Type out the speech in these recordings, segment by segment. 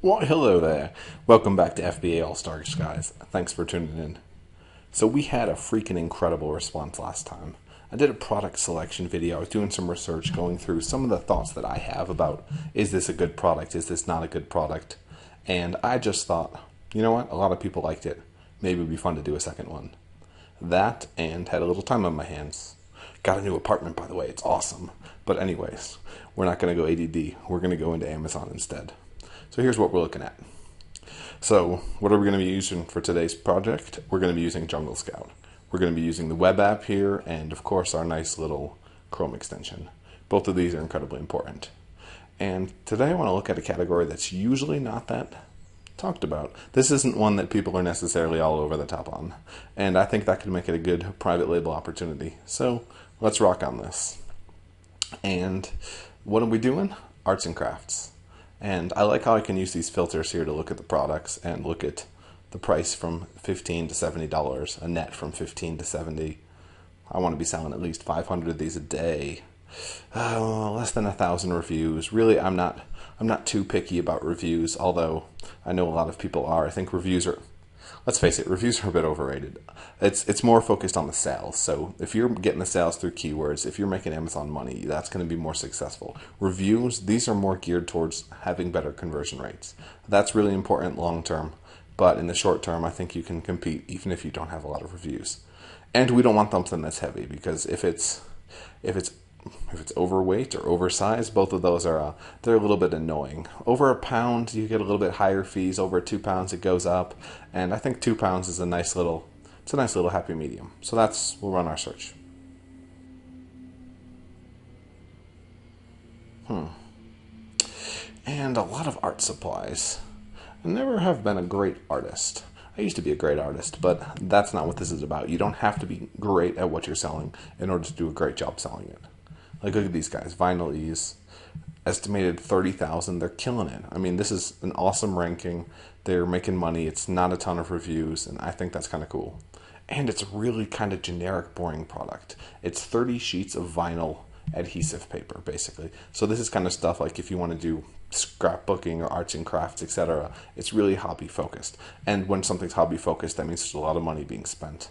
Well, hello there. Welcome back to FBA All-Stars, guys. Thanks for tuning in. So we had a freaking incredible response last time. I did a product selection video. I was doing some research, going through some of the thoughts that I have about, is this a good product? Is this not a good product? And I just thought, you know what? A lot of people liked it. Maybe it would be fun to do a second one. That, and had a little time on my hands. Got a new apartment, by the way. It's awesome. But anyways, we're not going to go ADD. We're going to go into Amazon instead. So here's what we're looking at. So what are we going to be using for today's project? We're going to be using Jungle Scout. We're going to be using the web app here and, of course, our nice little Chrome extension. Both of these are incredibly important. And today I want to look at a category that's usually not that talked about. This isn't one that people are necessarily all over the top on. And I think that could make it a good private label opportunity. So let's rock on this. And what are we doing? Arts and crafts. And I like how I can use these filters here to look at the products and look at the price from $15 to $70, a net from $15 to $70. I want to be selling at least 500 of these a day. Less than 1,000 reviews. Really, I'm not too picky about reviews, although I know a lot of people are. I think reviews are, let's face it, reviews are a bit overrated. It's more focused on the sales. So if you're getting the sales through keywords, if you're making Amazon money, that's going to be more successful. Reviews, these are more geared towards having better conversion rates. That's really important long term, but in the short term, I think you can compete even if you don't have a lot of reviews. And we don't want something that's heavy, because if it's overweight or oversized, both of those are they're a little bit annoying. Over a pound, you get a little bit higher fees. Over 2 pounds, it goes up, and I think 2 pounds is a nice little happy medium. So we'll run our search. And a lot of art supplies. I never have been a great artist. I used to be a great artist, but that's not what this is about. You don't have to be great at what you're selling in order to do a great job selling it. Like, look at these guys. Vinyl Ease, estimated 30,000. They're killing it. I mean, this is an awesome ranking. They're making money. It's not a ton of reviews, and I think that's kind of cool. And it's a really kind of generic, boring product. It's 30 sheets of vinyl adhesive paper, basically. So this is kind of stuff like if you want to do scrapbooking or arts and crafts, etc. It's really hobby focused. And when something's hobby focused, that means there's a lot of money being spent.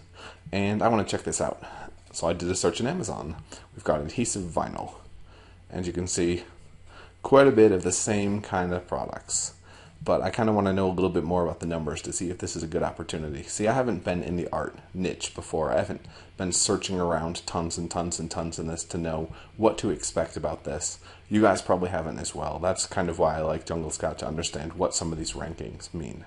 And I want to check this out. So I did a search in Amazon. We've got adhesive vinyl. And you can see quite a bit of the same kind of products. But I kind of want to know a little bit more about the numbers to see if this is a good opportunity. See, I haven't been in the art niche before. I haven't been searching around tons and tons and tons in this to know what to expect about this. You guys probably haven't as well. That's kind of why I like Jungle Scout, to understand what some of these rankings mean.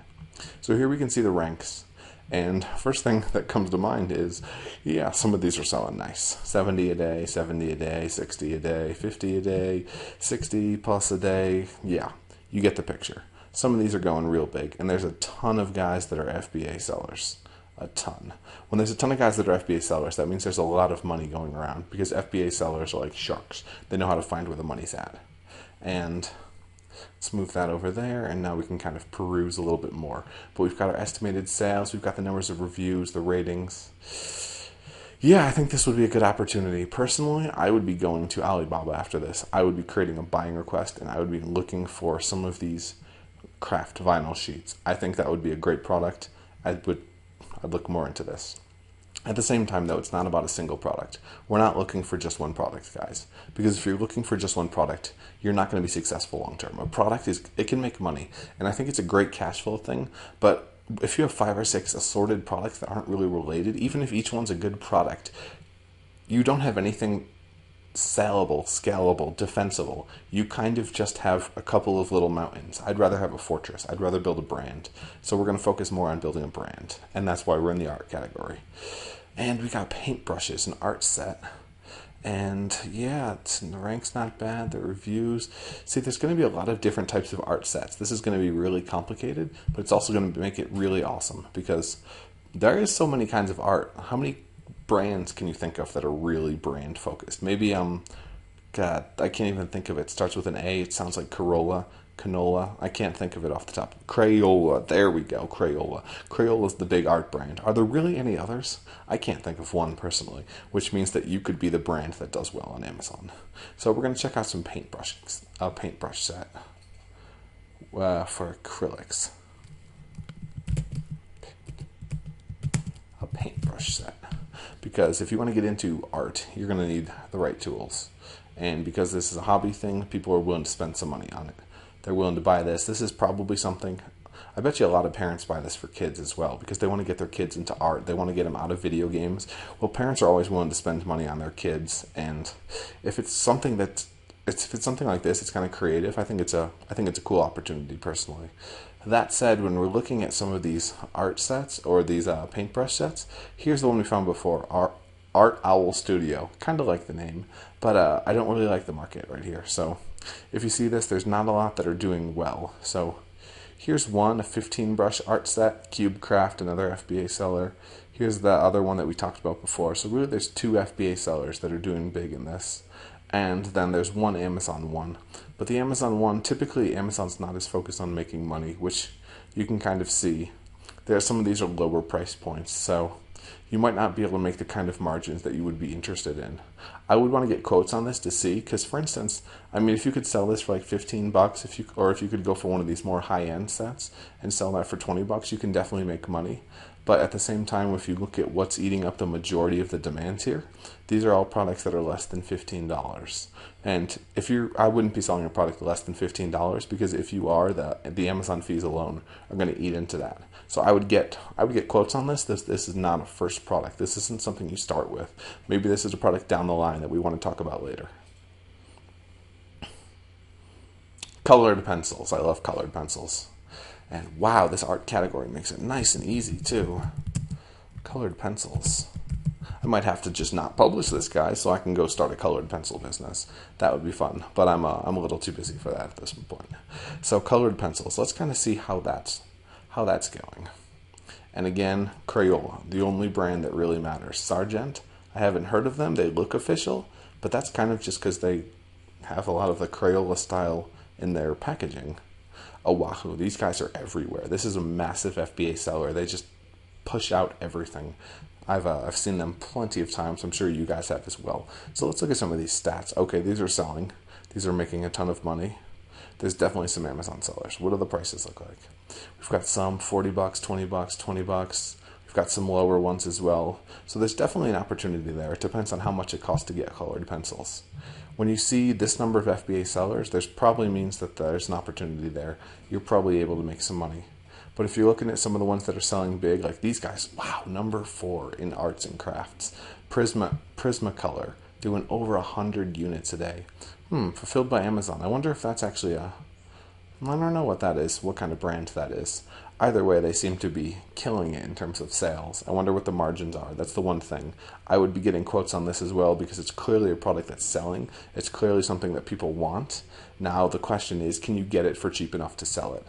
So here we can see the ranks. And first thing that comes to mind is, yeah, some of these are selling nice. 70 a day, 70 a day, 60 a day, 50 a day, 60 plus a day. Yeah, you get the picture. Some of these are going real big, and there's a ton of guys that are FBA sellers. A ton. When there's a ton of guys that are FBA sellers, that means there's a lot of money going around, because FBA sellers are like sharks. They know how to find where the money's at. And let's move that over there, and now we can kind of peruse a little bit more. But we've got our estimated sales, we've got the numbers of reviews, the ratings. Yeah, I think this would be a good opportunity. Personally, I would be going to Alibaba after this. I would be creating a buying request, and I would be looking for some of these craft vinyl sheets. I think that would be a great product. I'd look more into this. At the same time, though, it's not about a single product. We're not looking for just one product, guys. Because if you're looking for just one product, you're not going to be successful long term. A product it can make money, and I think it's a great cash flow thing. But if you have 5 or 6 assorted products that aren't really related, even if each one's a good product, you don't have anything sellable, scalable, defensible. You kind of just have a couple of little mountains. I'd rather have a fortress. I'd rather build a brand. So we're going to focus more on building a brand, and that's why we're in the art category. And we got paintbrushes, an art set. And yeah, the rank's not bad. The reviews. See, there's going to be a lot of different types of art sets. This is going to be really complicated, but it's also going to make it really awesome, because there is so many kinds of art. How many brands can you think of that are really brand focused? Maybe God, I can't even think of it. It starts with an A. It sounds like Canola. I can't think of it off the top. Crayola. There we go. Crayola. Crayola's the big art brand. Are there really any others? I can't think of one personally, which means that you could be the brand that does well on Amazon. So we're going to check out some paintbrush set. for acrylics. A paintbrush set. Because if you want to get into art, you're going to need the right tools. And because this is a hobby thing, people are willing to spend some money on it. They're willing to buy this. This is probably something, I bet you a lot of parents buy this for kids as well, because they want to get their kids into art. They want to get them out of video games. Well, parents are always willing to spend money on their kids. And if it's something if it's something like this, it's kind of creative. I think it's a cool opportunity personally. That said, when we're looking at some of these art sets or these paintbrush sets, here's the one we found before, Art Owl Studio. Kind of like the name, but I don't really like the market right here. So if you see this, there's not a lot that are doing well. So here's one, a 15 brush art set, Cube Craft, another FBA seller. Here's the other one that we talked about before. So really there's two FBA sellers that are doing big in this. And then there's one Amazon one. But the Amazon one, typically Amazon's not as focused on making money, which you can kind of see. Some of these are lower price points, so you might not be able to make the kind of margins that you would be interested in. I would want to get quotes on this to see, because for instance, I mean, if you could sell this for like $15, if you could go for one of these more high-end sets and sell that for $20, you can definitely make money. But at the same time, if you look at what's eating up the majority of the demand here, these are all products that are less than $15. And I wouldn't be selling a product less than $15, because if you are, the Amazon fees alone are going to eat into that. So I would get quotes on this. This is not a first product. This isn't something you start with. Maybe this is a product down the line that we want to talk about later. Colored pencils. I love colored pencils. And wow, this art category makes it nice and easy too. Colored pencils. I might have to just not publish this, guys, so I can go start a colored pencil business. That would be fun, but I'm a little too busy for that at this point. So colored pencils. Let's kind of see how that's going. And again, Crayola, the only brand that really matters. Sargent, I haven't heard of them. They look official, but that's kind of just because they have a lot of the Crayola style in their packaging. Oahu, these guys are everywhere. This is a massive FBA seller. They just push out everything. I've seen them plenty of times. I'm sure you guys have as well. So let's look at some of these stats. Okay, these are selling. These are making a ton of money. There's definitely some Amazon sellers. What do the prices look like? We've got some $40, $20, $20. We've got some lower ones as well. So there's definitely an opportunity there. It depends on how much it costs to get colored pencils. When you see this number of FBA sellers, there's probably means that there's an opportunity there. You're probably able to make some money. But if you're looking at some of the ones that are selling big, like these guys, wow, number 4 in arts and crafts. Prismacolor, doing over 100 units a day. Fulfilled by Amazon. I wonder if that's actually I don't know what that is, what kind of brand that is. Either way, they seem to be killing it in terms of sales. I wonder what the margins are. That's the one thing. I would be getting quotes on this as well, because it's clearly a product that's selling. It's clearly something that people want. Now the question is, can you get it for cheap enough to sell it?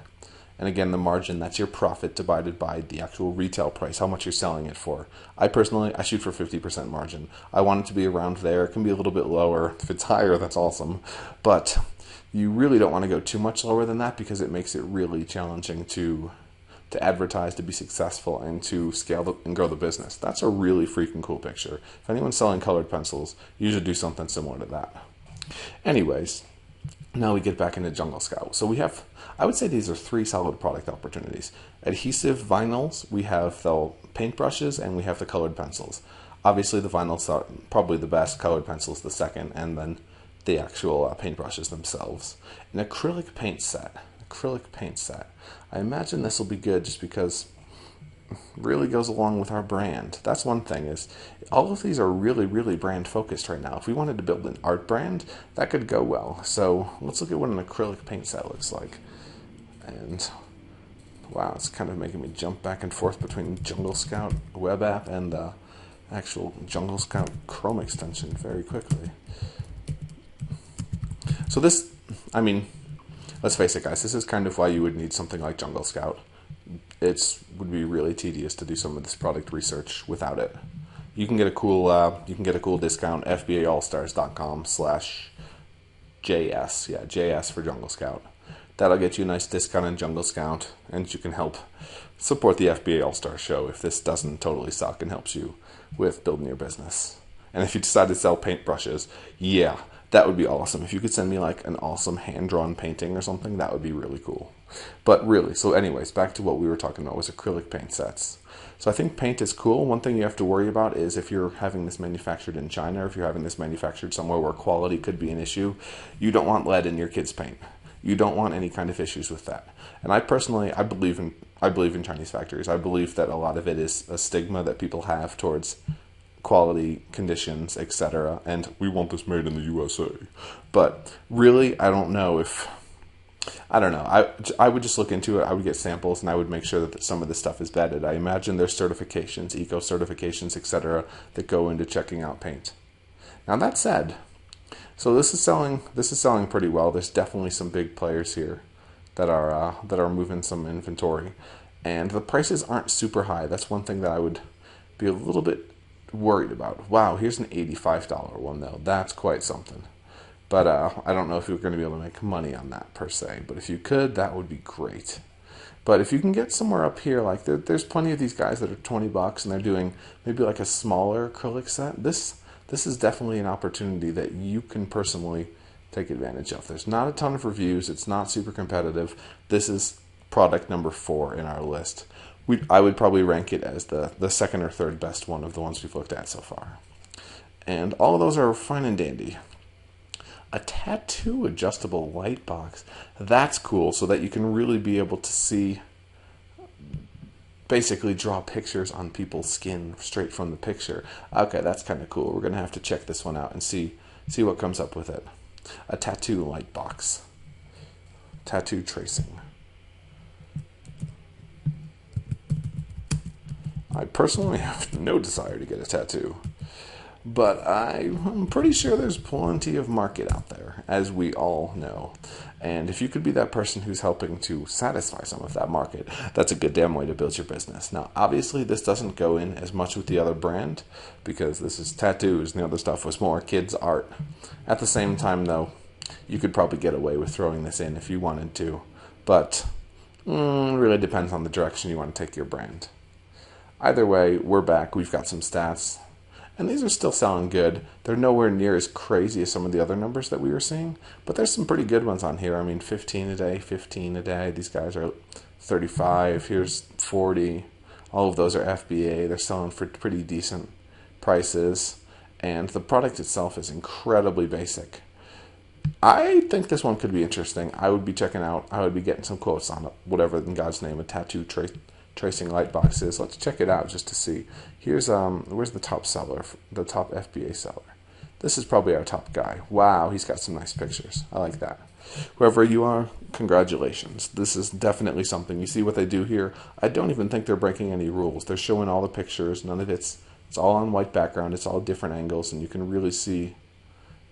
And again, the margin, that's your profit divided by the actual retail price, how much you're selling it for. I shoot for 50% margin. I want it to be around there. It can be a little bit lower. If it's higher, that's awesome. But you really don't want to go too much lower than that, because it makes it really challenging to advertise, to be successful, and to scale and grow the business. That's a really freaking cool picture. If anyone's selling colored pencils, you should do something similar to that. Anyways, now we get back into Jungle Scout. So we have, I would say these are 3 solid product opportunities. Adhesive vinyls, we have the paintbrushes, and we have the colored pencils. Obviously the vinyls are probably the best, colored pencils the second, and then the actual paintbrushes themselves. An acrylic paint set. I imagine this will be good just because it really goes along with our brand. That's one thing, is all of these are really, really brand focused right now. If we wanted to build an art brand, that could go well. So let's look at what an acrylic paint set looks like. And wow, it's kind of making me jump back and forth between Jungle Scout web app and the actual Jungle Scout Chrome extension very quickly. So this, I mean, let's face it, guys, this is kind of why you would need something like Jungle Scout. It would be really tedious to do some of this product research without it. You can get a cool discount, fbaallstars.com/JS. Yeah, JS for Jungle Scout. That'll get you a nice discount in Jungle Scout, and you can help support the FBA All-Stars show if this doesn't totally suck and helps you with building your business. And if you decide to sell paintbrushes, yeah, that would be awesome. If you could send me like an awesome hand-drawn painting or something, that would be really cool. But really, so anyways, back to what we were talking about was acrylic paint sets. So I think paint is cool. One thing you have to worry about is if you're having this manufactured in China, or if you're having this manufactured somewhere where quality could be an issue, you don't want lead in your kids' paint. You don't want any kind of issues with that. And I personally, I believe in Chinese factories. I believe that a lot of it is a stigma that people have towards quality, conditions, etc. And we want this made in the USA. But really, I don't know. I would just look into it. I would get samples, and I would make sure that some of this stuff is vetted. I imagine there's certifications, eco certifications, etc., that go into checking out paint. Now that said, so this is selling pretty well. There's definitely some big players here that are moving some inventory, and the prices aren't super high. That's one thing that I would be a little bit worried about. Wow, here's an $85 one though. That's quite something. But I don't know if you're going to be able to make money on that per se. But if you could, that would be great. But if you can get somewhere up here, like there's plenty of these guys that are $20 and they're doing maybe like a smaller acrylic set. This is definitely an opportunity that you can personally take advantage of. There's not a ton of reviews. It's not super competitive. This is product number 4 in our list. I would probably rank it as the second or third best one of the ones we've looked at so far. And all of those are fine and dandy. A tattoo adjustable light box. That's cool, so that you can really be able to see, basically draw pictures on people's skin straight from the picture. Okay, that's kind of cool. We're going to have to check this one out and see what comes up with it. A tattoo light box. Tattoo tracing. I personally have no desire to get a tattoo, but I'm pretty sure there's plenty of market out there, as we all know. And if you could be that person who's helping to satisfy some of that market, that's a good damn way to build your business. Now, obviously, this doesn't go in as much with the other brand, because this is tattoos and the other stuff was more kids' art. At the same time, though, you could probably get away with throwing this in if you wanted to. But it really depends on the direction you want to take your brand. Either way, we're back. We've got some stats. And these are still selling good. They're nowhere near as crazy as some of the other numbers that we were seeing. But there's some pretty good ones on here. I mean, 15 a day, 15 a day. These guys are 35. Here's 40. All of those are FBA. They're selling for pretty decent prices. And the product itself is incredibly basic. I think this one could be interesting. I would be checking out. I would be getting some quotes on it. Whatever in God's name a tattoo tracing light box is. Let's check it out just to see. Here's where's the top seller, the top FBA seller. This is probably our top guy. Wow, he's got some nice pictures. I like that. Whoever you are, congratulations. This is definitely something. You see what they do here? I don't even think they're breaking any rules. They're showing all the pictures. None of it's all on white background. It's all different angles, and you can really see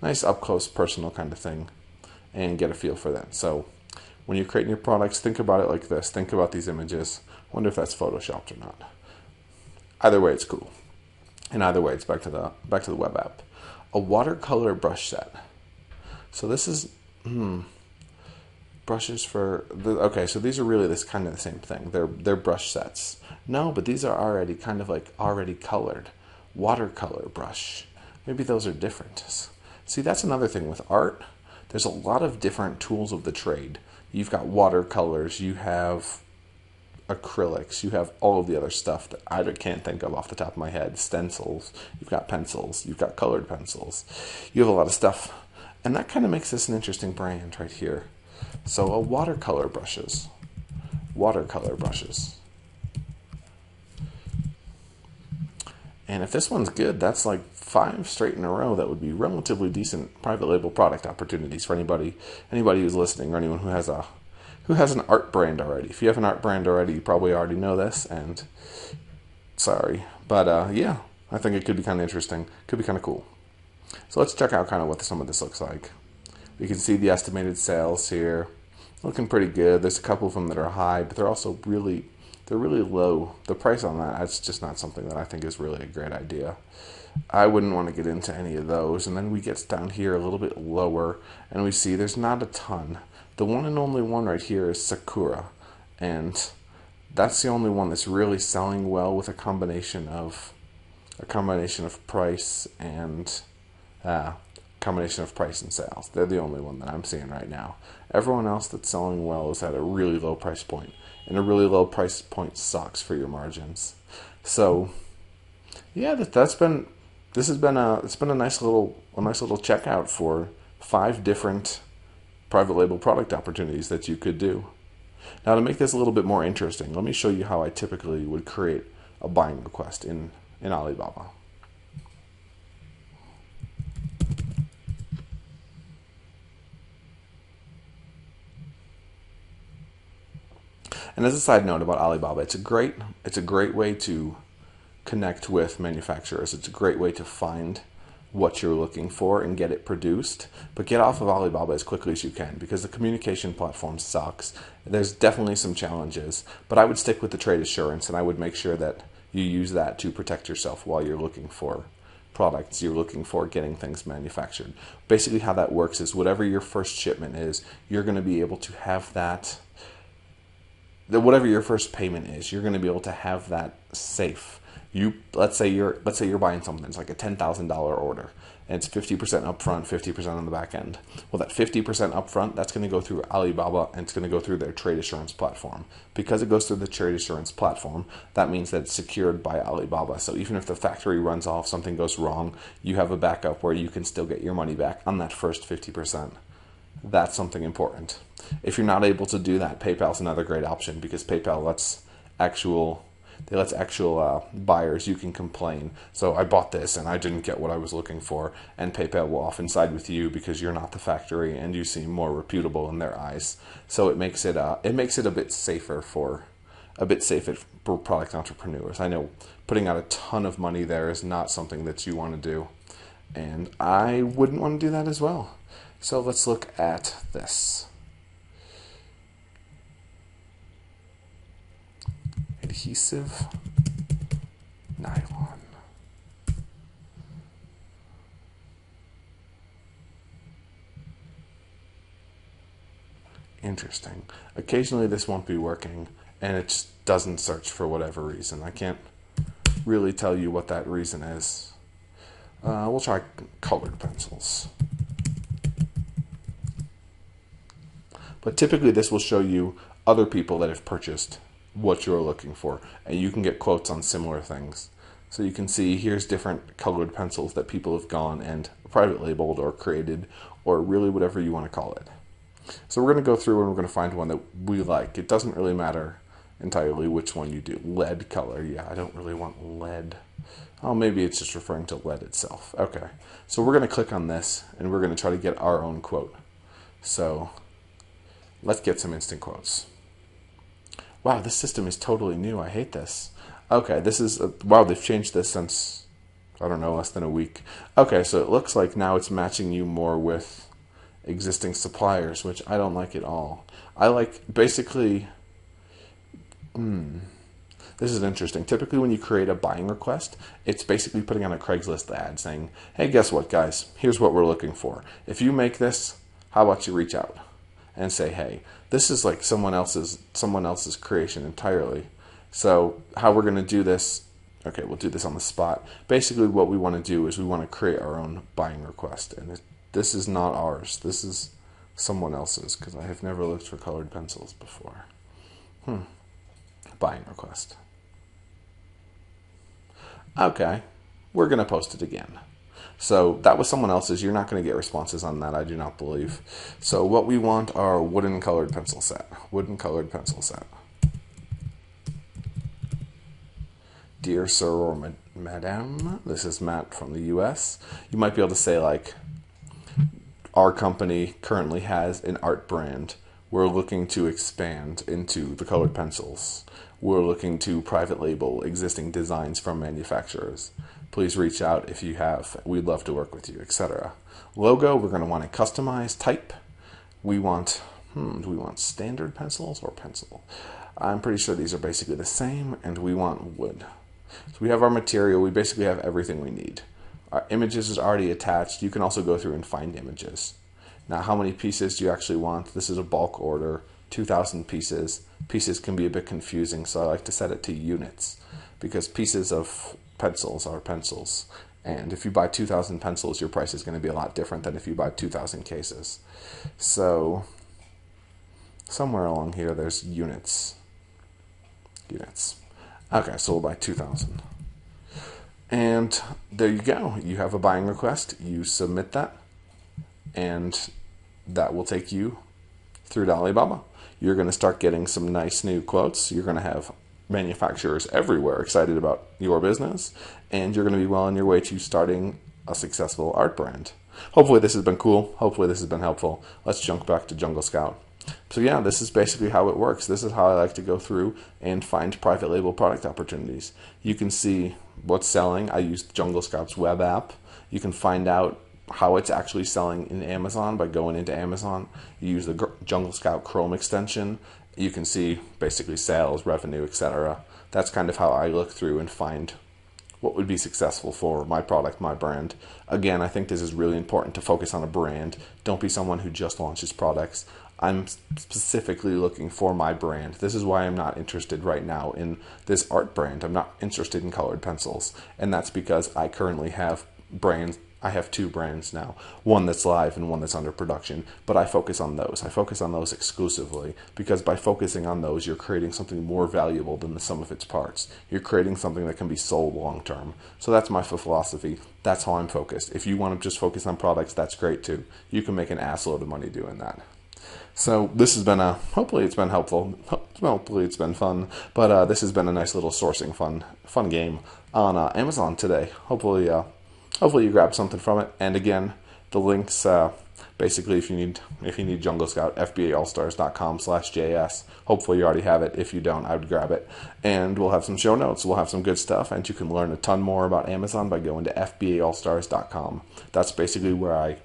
nice up close personal kind of thing and get a feel for that. So when you're creating your products, think about it like this. Think about these images. Wonder if that's photoshopped or not. Either way, it's cool. And either way, it's back to the web app. A watercolor brush set. So this is brushes for okay. So these are really this kind of the same thing. They're brush sets. No, but these are already kind of like already colored. Watercolor brush. Maybe those are different. See, that's another thing with art. There's a lot of different tools of the trade. You've got watercolors. You have acrylics, you have all of the other stuff that I can't think of off the top of my head. Stencils, you've got pencils, you've got colored pencils. You have a lot of stuff. And that kind of makes this an interesting brand right here. So watercolor brushes. Watercolor brushes. And if this one's good, that's like 5 straight in a row. That would be relatively decent private label product opportunities for anybody who's listening, or anyone who has an art brand already. If you have an art brand already, you probably already know this, and sorry. But yeah, I think it could be kind of interesting. Could be kind of cool. So let's check out kind of what some of this looks like. You can see the estimated sales here. Looking pretty good. There's a couple of them that are high, but they're also really low. The price on that's just not something that I think is really a great idea. I wouldn't want to get into any of those. And then we get down here a little bit lower, and we see there's not a ton. The one and only one right here is Sakura, and that's the only one that's really selling well with a combination of price and combination of price and sales. They're the only one that I'm seeing right now. Everyone else that's selling well is at a really low price point, and a really low price point sucks for your margins. So, yeah, it's been a nice little checkout for 5 different private label product opportunities that you could do. Now, to make this a little bit more interesting, let me show you how I typically would create a buying request in Alibaba. And as a side note about Alibaba, it's a great way to connect with manufacturers. It's a great way to find what you're looking for and get it produced. But get off of Alibaba as quickly as you can, because the communication platform sucks. There's definitely some challenges, but I would stick with the trade assurance, and I would make sure that you use that to protect yourself while you're looking for products, you're looking for getting things manufactured. Basically how that works is whatever your first shipment is, you're going to be able to have that, whatever your first payment is, you're going to be able to have that safe. Let's say you're buying something. It's like a $10,000 order, and it's 50% upfront, 50% on the back end. Well, that 50% upfront, that's going to go through Alibaba, and it's going to go through their trade assurance platform. Because it goes through the trade assurance platform, that means that it's secured by Alibaba. So even if the factory runs off, something goes wrong, you have a backup where you can still get your money back on that first 50%. That's something important. If you're not able to do that, PayPal's another great option, because PayPal lets actual buyers, you can complain. So I bought this and I didn't get what I was looking for, and PayPal will often side with you because you're not the factory and you seem more reputable in their eyes. So it makes it a bit safer for product entrepreneurs. I know putting out a ton of money there is not something that you want to do, and I wouldn't want to do that as well. So let's look at this. Adhesive nylon. Interesting. Occasionally this won't be working, and it just doesn't search for whatever reason. I can't really tell you what that reason is. We'll try colored pencils. But typically this will show you other people that have purchased what you're looking for, and you can get quotes on similar things. So you can see here's different colored pencils that people have gone and private labeled or created, or really whatever you want to call it. So we're going to go through and we're going to find one that we like. It doesn't really matter entirely which one you do. Lead color, yeah, I don't really want lead. Oh, maybe it's just referring to lead itself. Okay, so we're going to click on this and we're going to try to get our own quote. So let's get some instant quotes. Wow, this system is totally new. I hate this. Okay, this is, wow, they've changed this since, I don't know, less than a week. Okay, so it looks like now it's matching you more with existing suppliers, which I don't like at all. I like, basically, this is interesting. Typically when you create a buying request, it's basically putting on a Craigslist ad saying, hey, guess what, guys? Here's what we're looking for. If you make this, how about you reach out and say, hey, this is like someone else's creation entirely. So how we're going to do this, okay, we'll do this on the spot. Basically what we want to do is we want to create our own buying request. And this is not ours. This someone else's, because I have never looked for colored pencils before. Buying request. Okay, we're going to post it again. So that was someone else's. You're not going to get responses on that, I do not believe. So what we want are wooden colored pencil set. Wooden colored pencil set. Dear Sir or Madam, this is Matt from the US. You might be able to say, like, our company currently has an art brand. We're looking to expand into the colored pencils. We're looking to private label existing designs from manufacturers. Please reach out if you have. We'd love to work with you, etc. Logo, we're going to want a customized type. We want, do we want standard pencils or pencil? I'm pretty sure these are basically the same, and we want wood. So we have our material. We basically have everything we need. Our images is already attached. You can also go through and find images. Now, how many pieces do you actually want? This is a bulk order, 2,000 pieces. Pieces can be a bit confusing, so I like to set it to units, because pieces of pencils are pencils, And if you buy 2,000 pencils, your price is going to be a lot different than if you buy 2,000 cases. So somewhere along here, there's units. Okay, so we'll buy 2,000. And there you go. You have a buying request. You submit that, and that will take you through to Alibaba. You're going to start getting some nice new quotes. You're going to have manufacturers everywhere excited about your business, and you're going to be well on your way to starting a successful art brand. Hopefully this has been cool. Hopefully this has been helpful. Let's jump back to Jungle Scout. So yeah, this is basically how it works. This is how I like to go through and find private label product opportunities. You can see what's selling. I use Jungle Scout's web app. You can find out how it's actually selling in Amazon by going into Amazon. You use the Jungle Scout Chrome extension. You can see basically sales, revenue, etc. That's kind of how I look through and find what would be successful for my product, my brand. Again, I think this is really important to focus on a brand. Don't be someone who just launches products. I'm specifically looking for my brand. This is why I'm not interested right now in this art brand. I'm not interested in colored pencils. And that's because I currently have brands. I have two brands now, one that's live and one that's under production, but I focus on those. I focus on those exclusively because by focusing on those, you're creating something more valuable than the sum of its parts. You're creating something that can be sold long term. So that's my philosophy. That's how I'm focused. If you want to just focus on products, that's great too. You can make an assload of money doing that. So this has been hopefully it's been helpful. Hopefully it's been fun. But this has been a nice little sourcing fun game on Amazon today. Hopefully you grab something from it. And again, the links basically if you need Jungle Scout, FBAAllStars.com/JS. Hopefully you already have it. If you don't, I would grab it. And we'll have some show notes. We'll have some good stuff, and you can learn a ton more about Amazon by going to FBAAllStars.com. That's basically where I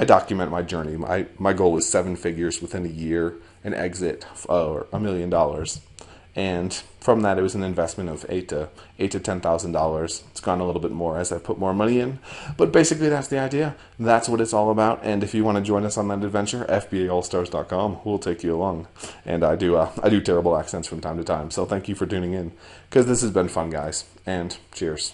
document my journey. My goal is 7 figures within a year and exit $1 million. And from that, it was an investment of $8,000 to $10,000. It's gone a little bit more as I put more money in. But basically, that's the idea. That's what it's all about. And if you want to join us on that adventure, FBAAllStars.com will take you along. And I do terrible accents from time to time. So thank you for tuning in, because this has been fun, guys. And cheers.